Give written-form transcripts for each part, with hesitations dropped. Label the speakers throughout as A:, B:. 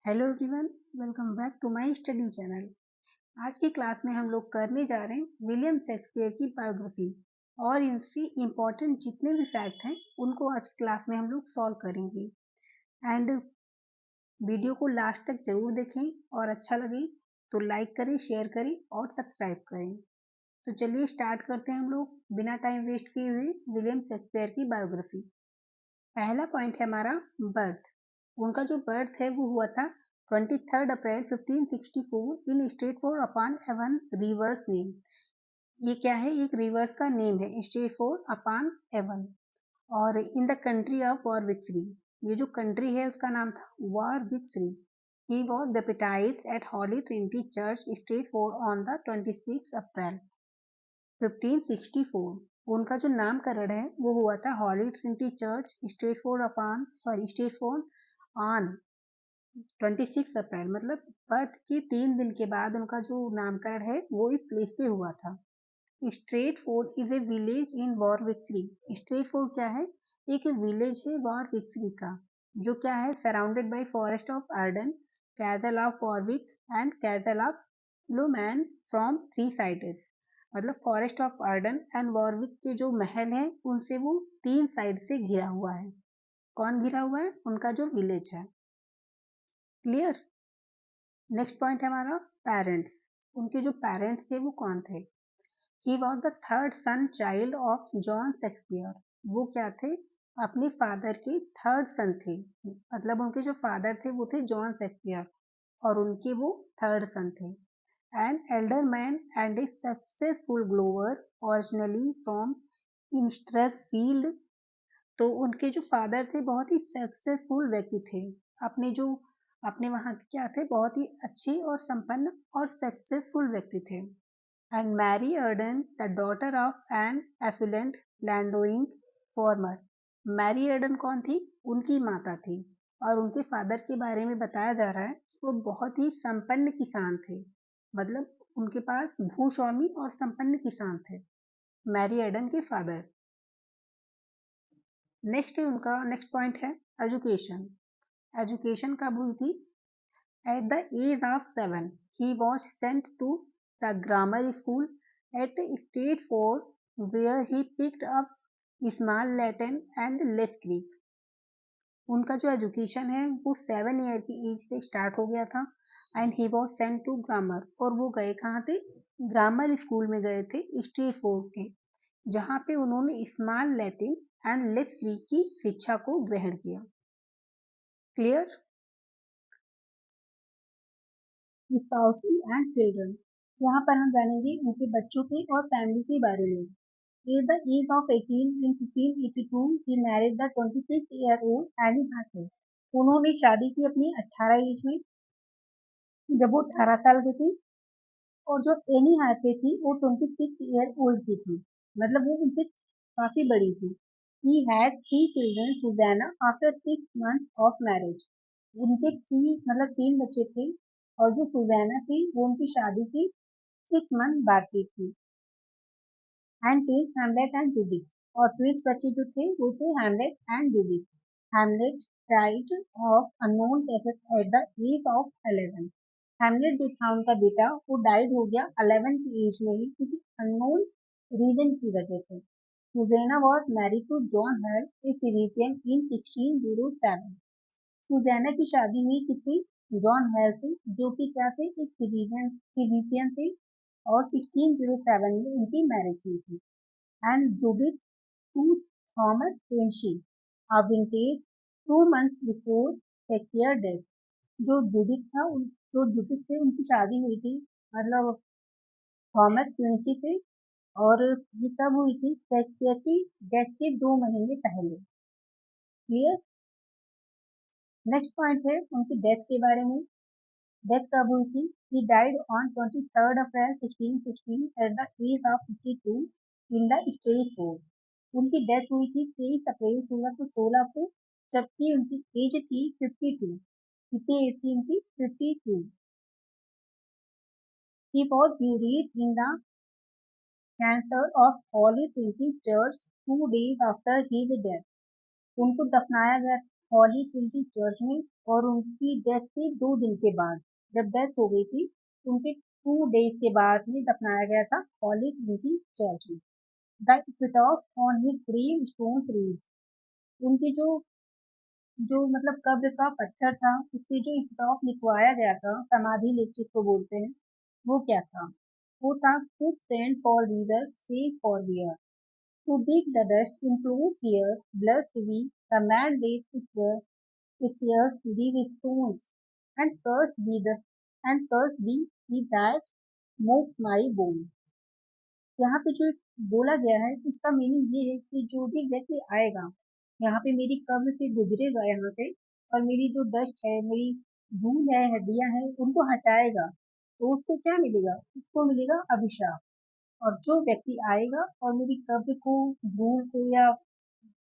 A: Hello everyone, welcome back to my study channel. आज की class में हम लोग करने जा रहे हैं विलियम शेक्सपियर की बायोग्राफी और इनसे इम्पोर्टेंट जितने भी फैक्ट हैं उनको आज क्लास में हम लोग सॉल्व करेंगे। एंड वीडियो को लास्ट तक जरूर देखें और अच्छा लगे तो लाइक करें, शेयर करें और सब्सक्राइब करें। तो चलिए स्टार्ट करते हैं हम लोग बिना टाइम वेस्ट किए हुए विलियम शेक्सपियर की बायोग्राफी। पहला पॉइंट है हमारा बर्थ। उनका जो बर्थ है वो हुआ था 23 April 1564 in Stratford upon Avon river's name. ये क्या है? एक रिवर्स का नेम है, स्ट्रेटफोर्ड अपॉन एवन। और in the country of Warwickshire, ये जो कंट्री है उसका नाम था Warwickshire. He was baptised at Holy Trinity Church Stratford on the 26 April 1564। उनका जो नामकरण है वो हुआ था Holy Trinity Church Stratford on 26 April, मतलब बर्थ के 3 दिन के बाद उनका जो नामकरण है वो इस प्लेस पे हुआ था। Stratford is a village in Warwickshire. Stratford क्या है? एक विलेज है वॉरविक्सरी का, जो क्या है surrounded by forest of Arden, castle of Warwick and castle of Luman from 3 sides. मतलब forest of Arden and Warwick के जो महल हैं उनसे वो 3 साइड से घिरा हुआ है। कौन घिरा हुआ है? उनका जो विलेज है। क्लियर। नेक्स्ट पॉइंट है हमारा पेरेंट्स। उनके जो पेरेंट्स थे वो कौन थे? He was the third son child of John Shakespeare. वो क्या थे? अपने फादर के थर्ड सन थे। मतलब उनके जो फादर थे वो थे जॉन शेक्सपियर और उनके वो थर्ड सन थे। An elder man and a successful glover originally from Innisfail। तो उनके जो फादर थे बहुत ही सक्सेसफुल व्यक्ति थे। अपने वहाँ के क्या थे? बहुत ही अच्छे और संपन्न और सक्सेसफुल व्यक्ति थे। And Mary Arden the daughter of an affluent landowning farmer. Mary Arden कौन थी? उनकी माता थी। और उनके फादर के बारे में बताया जा रहा है कि वो बहुत ही संपन्न किसान थे। मतलब उनके पास भूस्वामी और संपन्न किसान थे, मैरी अर्डन के फादर। नेक्स्ट पॉइंट है एजुकेशन। एजुकेशन कब हुई थी? At the age of 7 he was sent to the grammar school at Stratford where he picked up small Latin and less Greek. उनका जो एजुकेशन है वो 7 ईयर की एज से स्टार्ट हो गया था। And he was sent to grammar, और वो गए कहाँ थे? ग्रामर स्कूल में गए थे स्टेटफोर्ड के, जहाँ पे उन्होंने small Latin and less Greek की शिक्षा को ग्रहण किया। क्लियर। स्पाउसी एंड चिल्ड्रन, यहाँ पर हम जानेंगे उनके बच्चों के और फैमिली के बारे में। At the age of 18 in 1582 he married the 26-year-old Anne Hathaway. उन्होंने शादी की अपनी 18 एज में, जब वो 18 साल की थी। और जो एनी हाथे थी वो 26 ईयर ओल्ड की थी, मतलब वो उनसे काफी बड़ी थी। He had 3 children Susanna after 6 months of marriage। उनके मतलब 3 बच्चे थे, और जो सुजैना थी वो उनकी शादी की 6 मंथ बाद की थी। And twins Hamlet and Judith, और ट्विंस बच्चे जो थे वो थे Hamlet and Judith. Hamlet died of unknown cases at the age of 11। Hamlet जो था उनका बेटा वो डाइड हो गया 11 की एज में ही, किसी अननोन रीजन की वजह से। Susanna was married to John Hall a physician in 1607। Susanna की शादी हुई किसी जॉन हेल से, जो कि क्या थे? एक फिजिशियन थे। और 1607 में उनकी मैरिज हुई थी। एंड जूडिथ टू थॉमस पेंशी a vintner 2 months before Shakespeare death. जो जूडिथ थे उनकी शादी हुई थी, मतलब थॉमस पेंशी से। और ये कब हुई थी? शेक्सपियर की डेथ के 2 महीने पहले। क्लियर। नेक्स्ट पॉइंट है उनकी डेथ के बारे में। डेथ कब हुई थी? He died on 23 April 1616 at the age of 52 in the Stratford। उनकी डेथ हुई थी 23 अप्रैल 1616 को, जबकि उनकी एज थी 52। कितनी एज थी उनकी? 52। He was buried in the chancel of Holy Trinity Church 2 days after his death। उनको दफनाया गया हॉली ट्रिनिटी चर्च में, और उनकी डेथ के 2 दिन के बाद, जब डेथ हो गई थी, उनके 2 डेज के बाद में दफनाया गया था हॉली ट्रिनिटी चर्च में। The epitaph on his grave stones reads, उनकी जो जो मतलब कब्र का पत्थर था, उसपे जो एपिटॉफ लिखवाया गया था, समाधि लेख जिसको बोलते हैं, वो क्या था? वो था good friend for reader, safe for wear, to dig the dust enclosed here, blessed be the man laid spears these stones, and cursed be he that moves my bones. यहाँ पे जो एक बोला गया है, इसका मीनिंग ये है कि जो भी व्यक्ति आएगा यहाँ पे, मेरी कब्र से गुजरेगा यहाँ पे, और मेरी जो डस्ट है, मेरी धूल है, हड्डियां हैं, उनको हटाएगा, तो उसको क्या मिलेगा? उसको मिलेगा अभिशाप। और जो व्यक्ति आएगा और मेरी कब्र को, धूल को या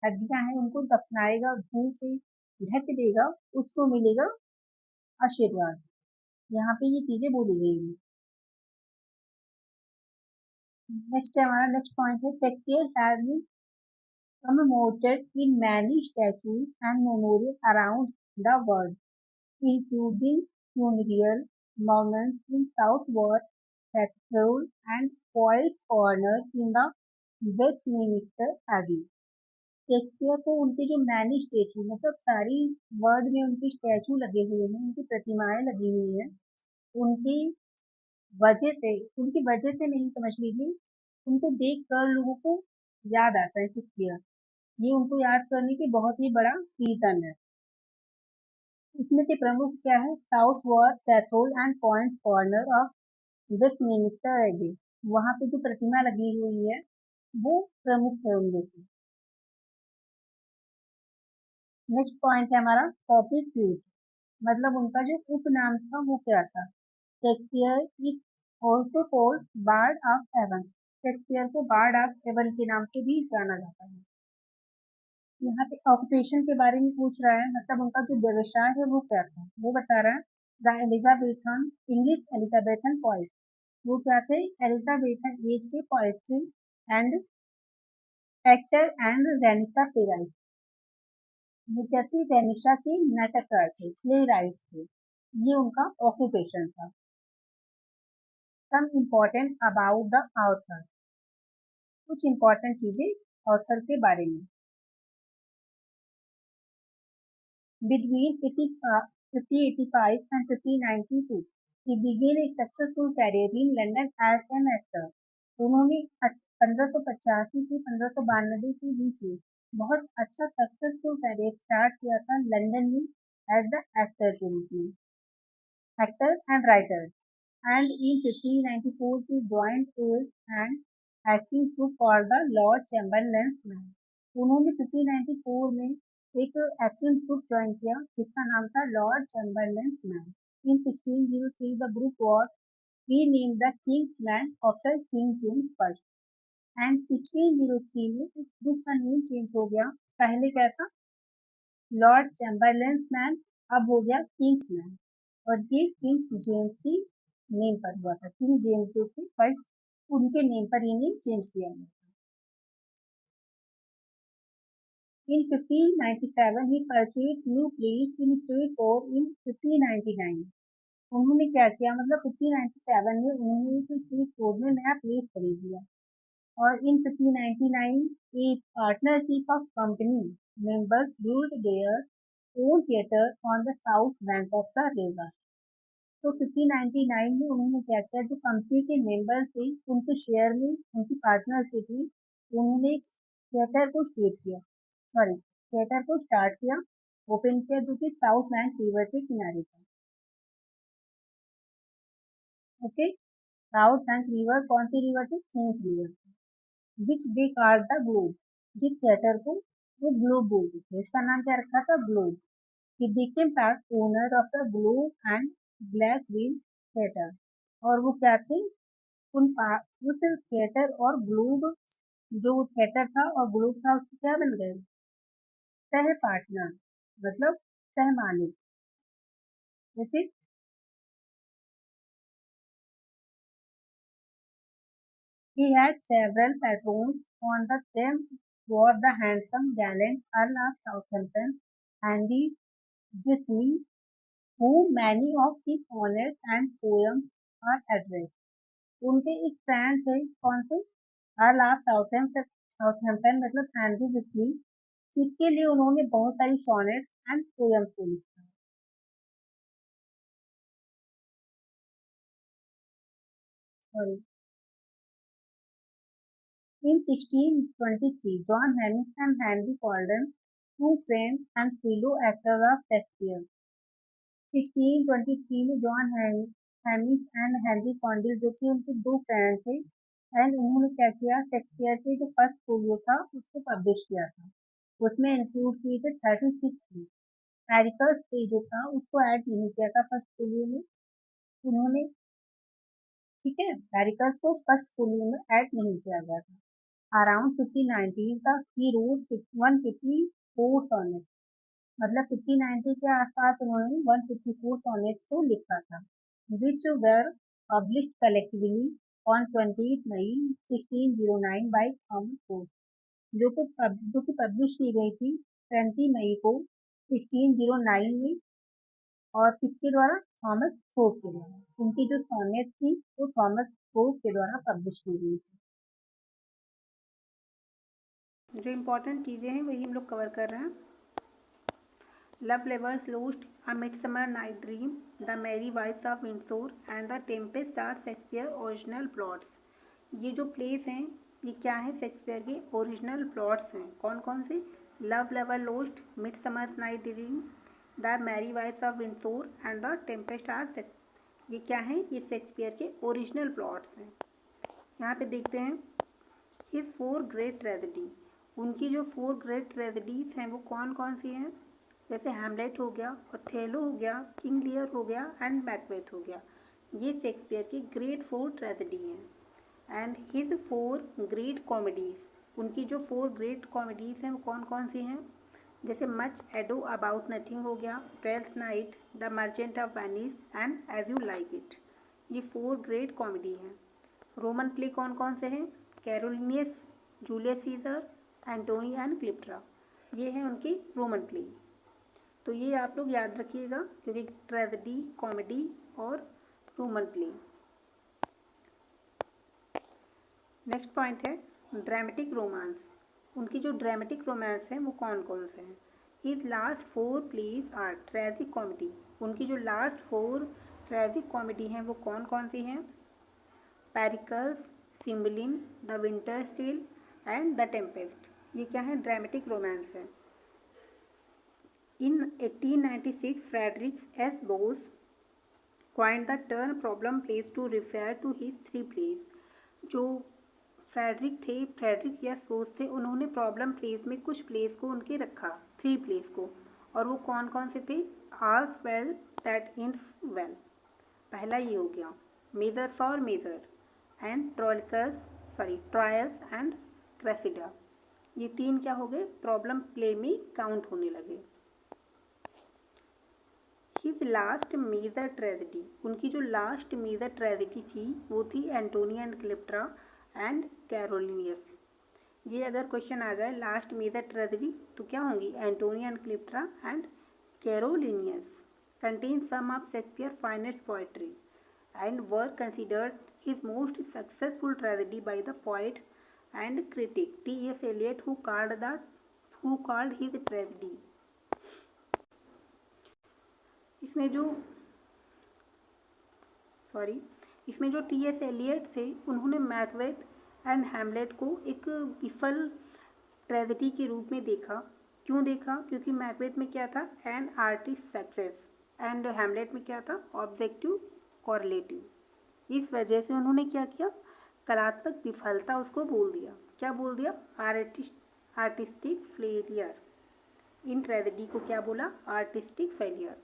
A: हड्डियां हैं उनको दफनाएगा, धूल से ढक देगा, उसको मिलेगा आशीर्वाद। यहाँ पे ये चीजें बोली गई हैं। नेक्स्ट हमारा नेक्स्ट पॉइंट है, Shakespeare has been commemorated in many statues and memorials around the world, including funeral monuments in Southwark Cathedral and Poets' Corner in the Westminster Abbey. Shakespeare को उनके जो मैनी स्टेचू, मतलब सारी world में उनके statue लगे हुए हैं, उनकी प्रतिमाएं लगी हुई हैं, उनकी उनकी वजह से नहीं, समझ लीजिए, उनको देख कर लोगों को याद आता है शेक्सपियर। ये उनको याद करने की बहुत ही बड़ा रीजन है। इसमें से प्रमुख क्या है? साउथ वॉर कैथोल एंड पॉइंट कॉर्नर ऑफ वेस्टमिनिस्टर एबी, वहां पे जो प्रतिमा लगी हुई है वो प्रमुख है उनमें से। नेक्स्ट पॉइंट है हमारा टॉपिक क्यूट, मतलब उनका जो उपनाम था वो क्या था? Shakespeare is also called Bard of Avon, Shakespeare को बार्ड ऑफ एवन के नाम से भी जाना जाता है। यहाँ पे ऑक्यूपेशन के बारे में पूछ रहा है, मतलब उनका जो व्यवसाय है वो क्या था, वो बता रहा है। The Elizabethan English Elizabethan poet, वो क्या थे? एलिजाबेथन एज के पोइट थे, and actor and रेनिसा play right, वो क्या थी? रेनिसा के नाटककार थे, प्ले राइट थे, ये उनका ऑक्यूपेशन था। Some important about the author, कुछ इम्पोर्टेंट चीजें ऑथर के बारे में। Between 1585 and 1592, he began a successful career in London as an actor. उन्होंने 1585 से 1592 के बीच में बहुत अच्छा सक्सेसफुल कैरियर स्टार्ट किया था लंदन में एज द एक्टर के रूप में, actor and writer. And in 1594 he joined an acting troupe called the Lord Chamberlain's Men. उन्होंने 1594 में एक एक्टिंग ग्रुप ज्वाइन किया जिसका नाम था Lord Chamberlain's man. In 1603 the group was renamed the King's man after King James first, and 1603 में इस group का नेम चेंज हो गया। पहले क्या था? लॉर्ड चैम्बरलेन्स मैन, अब हो गया किंग्स मैन, और ये किंग्स जेम्स की नेम पर हुआ था। किंग जेम्स जो थे फर्स्ट, उनके नेम पर ये नेम चेंज किया गया। In 1597 he purchased new place in State Court in 1599. उन्होंने क्या किया? मतलब 1597 में उन्होंने एक स्टेट कोर्ट में नया प्लेस खरीद लिया, और इन 1599 a partnership of company members built their own theatre on the south bank of the river. तो 1599 में उन्होंने क्या किया? जो कंपनी के मेंबर थे उनके शेयर में, उनकी पार्टनरशिप में, उन्होंने थिएटर को स्टेट किया, सॉरी, थिएटर को स्टार्ट किया, ओपन किया, जो कि साउथ बैंक रिवर के किनारे था। ओके, साउथ बैंक रिवर कौन सी रिवर थी? Thames river, which they called the globe, जिस थिएटर को वो ग्लोब बोलते थे, इसका नाम क्या रखा था? Globe. He became part owner of the globe and black will theatre, और वो क्या थे? उस थिएटर और ग्लोब, जो थिएटर था और ग्लोब था, उसके क्या बन गए? सह पार्टनर, मतलब सह मालिक। Okay, he had several patrons. On the them was the handsome gallant Earl of Southampton Henry Disney, whom many of his sonnets and poems are addressed. उनके एक फ्रेंड थे, कौन से? लास्ट साउथहैम्पटन मतलब हेनरी डिस्नी, जिसके लिए उन्होंने बहुत सारी सॉनेट्स एंड पोएम्स को लिखा। Sorry. In 1623, John Hemmings and Henry Colden, two friends and fellow actors of Shakespeare. 1623 में जॉन हेमिंग्स एंड हेनरी कॉन्डिल, जो कि उनके दो फ्रेंड थे, एंड उन्होंने क्या किया, शेक्सपियर के जो फर्स्ट फोलियो था उसको पब्लिश किया था। उसमें इंक्लूड किए थे 36 पेज। पेरिकल्स पे जो था उसको ऐड नहीं किया था फर्स्ट फोलियो में उन्होंने। ठीक है, पेरिकल्स को फर्स्ट फोलियो में ऐड नहीं किया गया था। अराउंड 1519 तक ही रोट 154 सॉनेट, मतलब 1590 के आसपास उन्होंने 154 सॉनेट्स को लिखा था, which were published collectively on 20 May 1609 by Thomas होट, जो कि पब्लिश की गई थी 20 मई को 1609 में, और किसके द्वारा? थॉमस होट के द्वारा। उनकी जो सॉनेट थी वो थॉमस होट के द्वारा पब्लिश की गई थी। जो इम्पोर्टेंट चीज़ें हैं वही हम लोग कवर कर रहे हैं। Love Lovers Lost, A Midsummer Night Dream, The Merry Wives of Windsor and The Tempest are Shakespeare original plots. ये जो प्लेस हैं ये क्या है? शेक्सपियर के ओरिजिनल प्लॉट्स हैं। कौन कौन से? Love lover lost, Midsummer Night Dream, the Merry Wives of Windsor and the Tempest are. ये क्या है? ये शेक्सपियर के ओरिजिनल प्लॉट्स हैं। यहाँ पे देखते हैं हिज 4 ग्रेट ट्रेजेडी। उनकी जो 4 ग्रेट ट्रेजेडीज हैं वो कौन कौन सी हैं? जैसे हैमलेट हो गया, ओथेलो हो गया, किंग लियर हो गया एंड मैकबेथ हो गया। ये शेक्सपियर की ग्रेट 4 ट्रेजेडी हैं। एंड हिज 4 ग्रेट कॉमेडीज, उनकी जो 4 ग्रेट कॉमेडीज हैं वो कौन कौन सी हैं? जैसे मच एडो अबाउट नथिंग हो गया, Twelfth Night, the Merchant of Venice and As you like It. ये 4 ग्रेट कॉमेडी हैं। रोमन प्ले कौन कौन से हैं? Coriolanus, Julius Caesar, Antony and Cleopatra. ये हैं उनकी रोमन प्ले। तो ये आप लोग याद रखिएगा, क्योंकि ट्रेजेडी, कॉमेडी और रोमन प्ले। नेक्स्ट पॉइंट है ड्रामेटिक रोमांस। उनकी जो ड्रामेटिक रोमांस हैं वो कौन कौन से हैं? His last 4 plays are tragic comedy. उनकी जो लास्ट 4 ट्रेजिक कॉमेडी हैं वो कौन कौन सी हैं? Pericles, Cymbeline, the Winter's Tale and the Tempest. ये क्या है? ड्रामेटिक रोमांस है। In 1896, Frederick S. Bose coined the term problem plays to refer to his 3 plays. जो फ्रेडरिक एस बोस थे, उन्होंने प्रॉब्लम प्लेस में कुछ प्लेस को उनके रखा, 3 प्लेस को, और वो कौन कौन से थे? All's well that ends well, पहला ये हो गया। Measure for Measure and Troilus and Cressida. ये 3 क्या हो गए? प्रॉब्लम प्ले में काउंट होने लगे। हिज लास्ट मेजर ट्रेजेडी, उनकी जो लास्ट मेजर ट्रेजेडी थी वो थी एंटोनी एंड क्लिप्ट्रा एंड कैरोलिनियस। ये अगर क्वेश्चन आ जाए लास्ट मेजर ट्रेजेडी तो क्या होंगी? Antony and Cleopatra and Coriolanus. Contain some of Shakespeare finest poetry and were considered his most successful tragedy by the poet and critic T.S. Eliot, who called his tragedy। इसमें जो T.S. Elliott थे उन्होंने Macbeth and Hamlet को एक विफल tragedy के रूप में देखा। क्यों देखा? क्योंकि मैकबेथ में क्या था? An artist success, and Hamlet में क्या था? ऑब्जेक्टिव कॉरलेटिव। इस वजह से उन्होंने क्या किया? कलात्मक विफलता उसको बोल दिया। क्या बोल दिया? Artistic failure. इन ट्रेजेडी को क्या बोला? Artistic failure.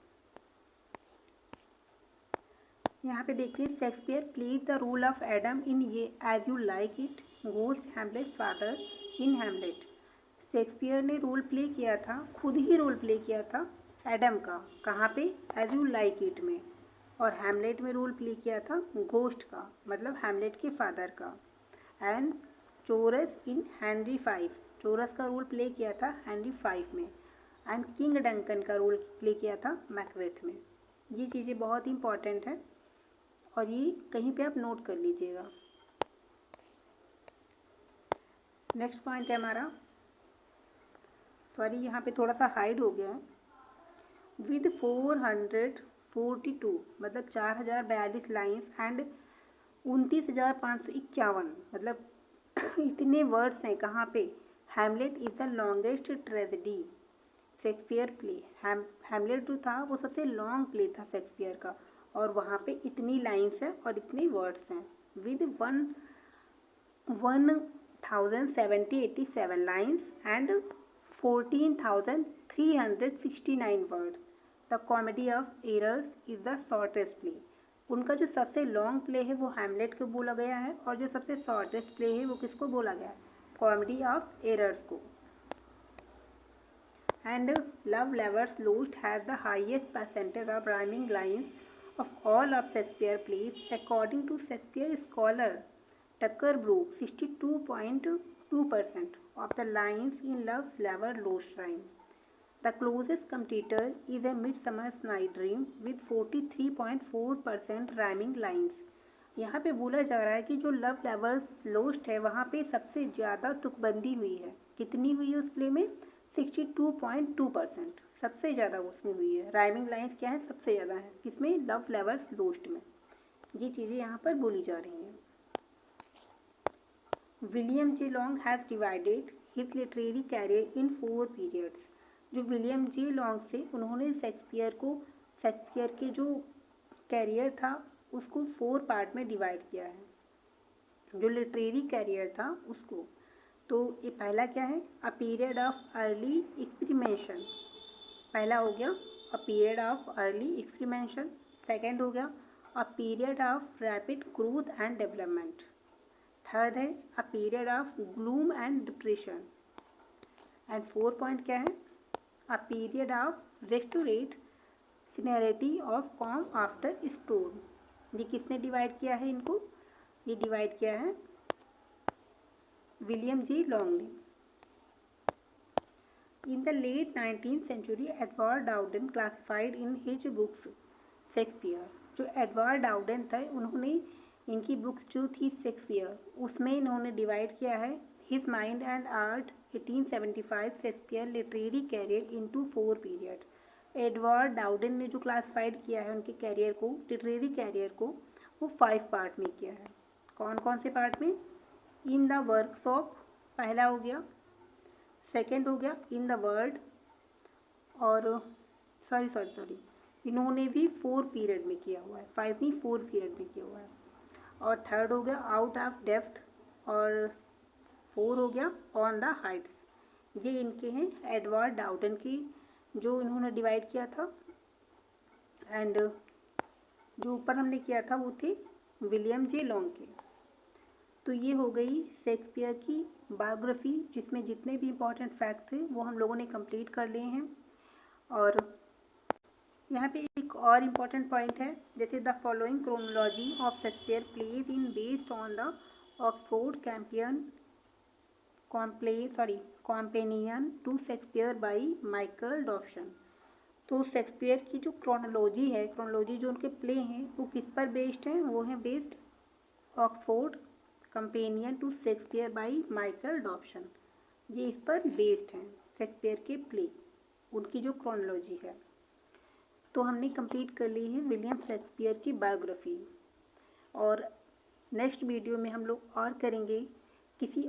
A: यहाँ पे देखते हैं Shakespeare played the role of Adam in ये as you like it, ghost Hamlet father in Hamlet. Shakespeare ने रोल प्ले किया था, खुद ही रोल प्ले किया था एडम का। कहाँ पे? एज यू लाइक इट में। और हैमलेट में रोल प्ले किया था गोस्ट का, मतलब हैमलेट के फादर का। एंड चोरस इन हेनरी 5, चोरस का रोल प्ले किया था हेनरी 5 में।
B: एंड किंग डंकन का रोल प्ले किया था मैकबेथ में। ये चीज़ें बहुत इंपॉर्टेंट हैं और ये कहीं पे आप नोट कर लीजिएगा। नेक्स्ट पॉइंट है हमारा, सॉरी यहाँ पे थोड़ा सा हाइड हो गया है, विद 442 मतलब 4042 लाइन्स एंड 29,551 मतलब इतने वर्ड्स हैं कहाँ पे। Hamlet is the longest tragedy Shakespeare play. Hamlet जो था वो सबसे लॉन्ग प्ले था शेक्सपियर का, और वहाँ पे इतनी लाइन्स हैं और इतने वर्ड्स हैं। With 1,087 lines and 14,369 words. The Comedy of Errors is the shortest play. उनका जो सबसे लॉन्ग प्ले है वो हैमलेट को बोला गया है, और जो सबसे शॉर्टेस्ट प्ले है वो किसको बोला गया है, कॉमेडी ऑफ एरर्स को। And Love Lovers Lost has the highest percentage of rhyming lines of all of Shakespeare plays according to Shakespeare scholar Tucker Brook. 62.2% of the lines in Love Lovers Lost rhyme. The closest competitor is A Midsummer Night's Dream with 43.4% rhyming lines. यहाँ पे बोला जा रहा है कि जो love lovers lost है वहाँ पे सबसे ज़्यादा तुकबंदी हुई है। कितनी हुई है उस प्ले में, 62.2%, सबसे ज़्यादा उसमें हुई है। राइमिंग लाइन्स क्या है, सबसे ज़्यादा है किसमें, लव लवर्स लोस्ट में। ये चीज़ें यहाँ पर बोली जा रही हैं। William J Long has divided his literary career in 4 periods. जो विलियम जे लॉन्ग से उन्होंने शेक्सपियर के जो कैरियर था उसको 4 पार्ट में डिवाइड किया है, जो लिटरेरी कैरियर था उसको। तो ये पहला क्या है, a period of early experimentation, पहला हो गया a period of early experimentation. Second हो गया a period of rapid growth and development. Third है a period of gloom and depression. And 4 point क्या है, a period of restored serenity of calm after storm. ये किसने divide किया है इनको, ये डिवाइड किया है विलियम जे लॉन्ग ने। In the late 19th century, Edward Dowden classified in his books Shakespeare. जो एडवर्ड डाउडेन था उन्होंने इनकी बुक्स जो थी शेक्सपियर उसमें इन्होंने डिवाइड किया है his mind and art 1875 Shakespeare literary career into 4 period. Edward Dowden ने जो क्लासिफाइड किया है उनके कैरियर को, लिटरेरी कैरियर को, वो 5 पार्ट में किया है। कौन कौन से पार्ट में, इन द वर्कशॉप पहला हो गया, सेकंड हो गया इन द वर्ल्ड, और सॉरी इन्होंने भी 4 पीरियड में किया हुआ है, 5 नहीं 4 पीरियड में किया हुआ है। और थर्ड हो गया आउट ऑफ डेप्थ, और 4 हो गया ऑन द हाइट्स। ये इनके हैं एडवर्ड डाउडेन की जो इन्होंने डिवाइड किया था। एंड जो ऊपर हमने किया था वो थे विलियम जे लॉन्ग के। तो ये हो गई शेक्सपियर की बायोग्राफी, जिसमें जितने भी इम्पोर्टेंट फैक्ट थे वो हम लोगों ने कंप्लीट कर लिए हैं। और यहाँ पे एक और इम्पॉर्टेंट पॉइंट है, जैसे the following chronology of Shakespeare plays in based on the Oxford Companion to Shakespeare by Michael Dobson. तो शेक्सपियर की जो क्रोनोलॉजी है, क्रोनोलॉजी जो उनके प्ले हैं वो किस पर बेस्ड हैं, वो हैं based Oxford Companion to Shakespeare by Michael Dobson. ये इस पर बेस्ड हैं शेक्सपियर के प्ले, उनकी जो क्रोनोलॉजी है। तो हमने कंप्लीट कर ली है विलियम शेक्सपियर की बायोग्राफी, और नेक्स्ट वीडियो में हम लोग और करेंगे किसी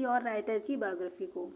B: और राइटर की बायोग्राफी को।